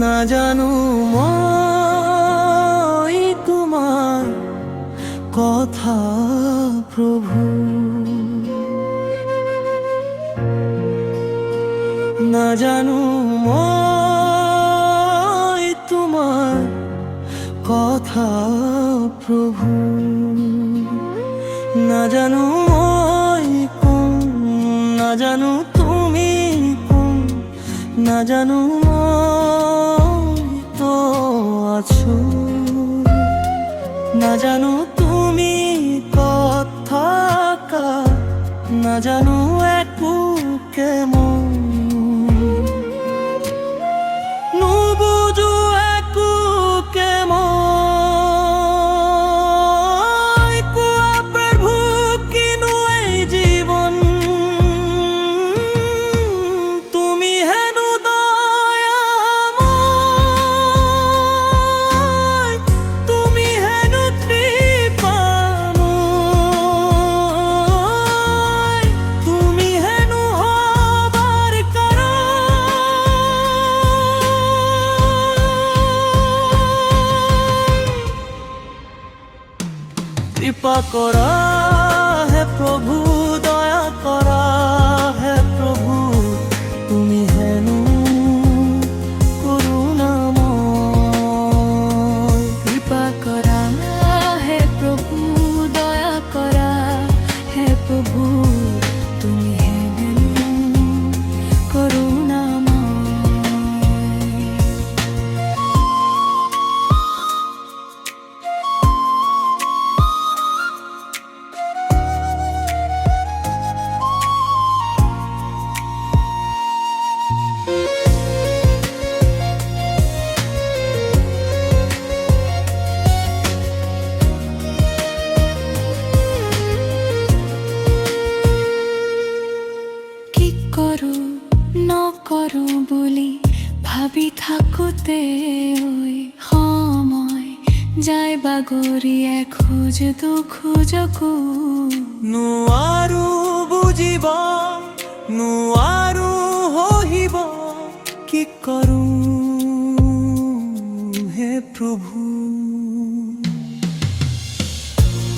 না জানো মই তোমার কথা প্রভু, না জানো মই তোমার কথা প্রভু, না জানো মই কোন, না জানো তুমি কোন, না জানো তো আছো, না জানো তুমি কথা কার, না জানো একু কেমন নুবুঝু একু কেমন কুয়া প্রভু কিনু এই জীবন তুমি হেনু দয়াময়, তুমি হেনু কৃপাময়, তুমি হেনু হবার কৃপা করা হে প্রভু, দয়া করা হে প্রভু, তুমি হেনু করুণাময়। কৃপা করা হে প্রভু, দয়া করা হে প্রভু, তুমি হেন করুণাময়। কি করো নকৰো বুলি ভাবি থাকোতে ওই সময় যায় বাগৰিয়ে খোজ দুখোজকো নোৱাৰো বুজিব, নোৱাৰো সহিব, কি কৰো হে প্ৰভু,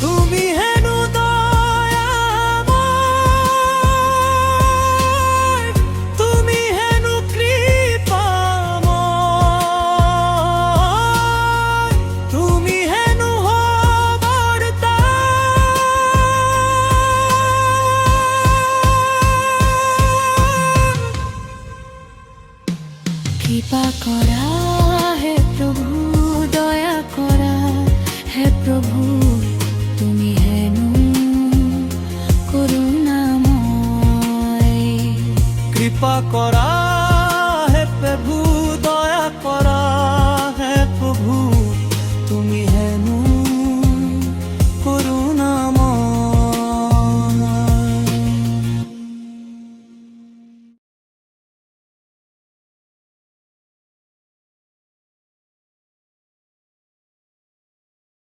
তুমি হেনু দয়াময়, তুমি হেনু কৃপাময়, তুমি হেনু হবার কৃপা কৰা হে প্ৰভু, দয়া কৰা হে প্ৰভু, তুমি হেনু করুণাময়। কৃপা কর